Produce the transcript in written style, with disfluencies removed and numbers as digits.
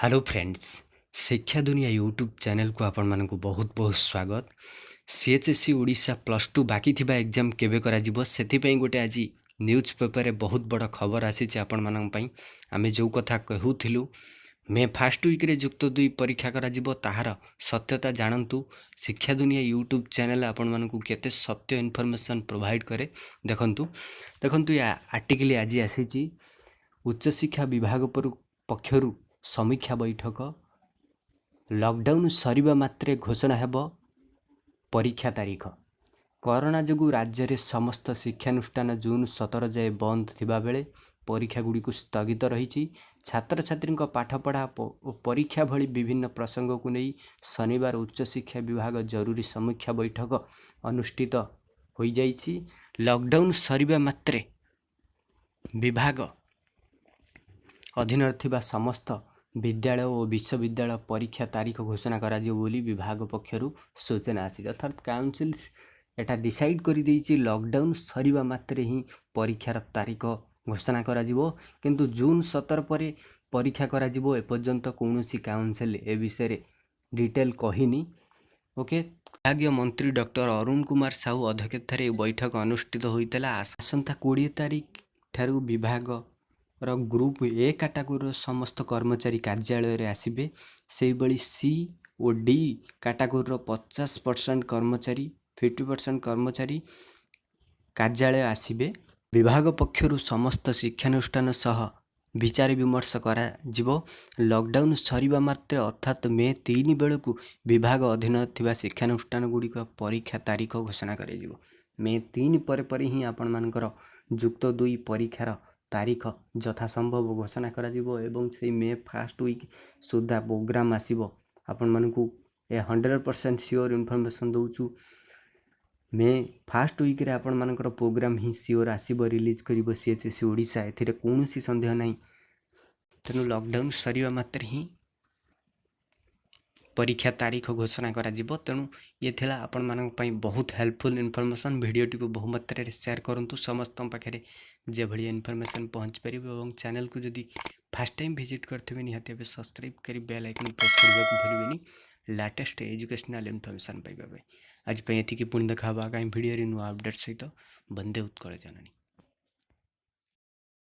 Hello friends, शिक्षा दुनिया YouTube channel को आपण मानक बहुत बहुत स्वागत। CHSE ओडिशा +2 बाकी थिबा एग्जाम केबे करा जिवो सेथि पई गोटे आज न्यूज़ पेपर रे बहुत बड़ खबर आसी चे आपण मानक पई। आमे जो कथा कहूथिलु मे फास्ट वीक रे युक्त 2 परीक्षा करा जिवो ताहार सत्यता जानंतु। शिक्षा दुनिया यूट्यूब चैनल आपण मानक केते सत्य इन्फॉर्मेशन प्रोवाइड करे देखंतु या आर्टिकल आज आसी ची उच्च शिक्षा विभाग पक्षरु समीक्षा बैठक लॉकडाउन सरिबा मात्रे घोषणा हेब परीक्षा तारीख। कोरोना जोगु राज्य रे समस्त शिक्षानुष्ठान जून 17 जाए बंद थिबा बेले परीक्षा गुडी को स्थगित रही। छात्र छात्री पाठपढ़ा परीक्षा भली विभिन्न प्रसंग को नहीं शनिवार उच्च शिक्षा विभाग जरूरी समीक्षा बैठक अनुष्ठित हो जाइछि। लॉकडाउन सरिबा मात्रे विभाग अधीन थिबा समस्त विद्यालय और विश्वविद्यालय परीक्षा तारीख घोषणा करा जिवो बोली विभाग पक्षरु सूचना आसी। अर्थात काउंसिल एटा डिसाइड करि देछि लॉकडाउन सरिबा मात्रे ही परीक्षार तारीख घोषणा करा जिवो, किंतु जून 17 परे परीक्षा करा जिवो एपर्यंत कोनोसी काउंसिल ए विषय रे डिटेल कहिनी। ओके, विभागीय मंत्री डॉक्टर अरुण कुमार साहू अध्यक्षतार बैठक अनुष्ठित होइतला। आसंता 20 तारीख ठारू विभाग ग्रुप ए कैटेगोरी समस्त कर्मचारी कार्यालय रे आसिबे। सेही बळी सी और डी कैटेगोरी 50% कर्मचारी 50% कर्मचारी कार्यालय आसिबे। विभाग पक्षरु समस्त शिक्षानुष्ठान सह विचार विमर्श करा जिवो। लॉकडाउन सरिबा मात्रे अर्थात मे 3 बेलकु विभाग अधीन थिबा शिक्षानुष्ठान गुडिक परीक्षा तारीख घोषणा करे जिवो। मे 3 परे ही आपण मानकर युक्त 2 परीक्षार तारीख यथा संभव घोषणा करा जिवो एवं से मे फास्ट वीक सुधा प्रोग्राम आसीबो। आपण मानकु ए 100% श्योर इन्फॉर्मेशन दउछु। मे फास्ट वीक रे आपण मानकर प्रोग्राम ही श्योर आसीबो, रिलीज करिवो CHSE ओडिशा। एथिरे कोनोसी संदेह नाही। तेनु लॉकडाउन सरिवा मात्र ही परीक्षा तारीख घोषणा करा जिवो। तेणु ये थिला आपण मानक पई बहुत हेल्पफुल इन्फॉर्मेशन। वीडियो टी को बहु मात्रा रे शेयर करंतु, समस्त पाखरे जे भली इन्फॉर्मेशन पहुंच परिबो। एवं चैनल को जदी फर्स्ट टाइम विजिट करथिबे निहाती बे सब्सक्राइब करी बेल आइकन प्रेस करबा को भूलिबेनी लेटेस्ट एजुकेशनल इन्फॉर्मेशन पाइबा। आज पई एथि की पुणी देखा बा काई वीडियो रे नु अपडेट सहित बंदे उत्कल जननी।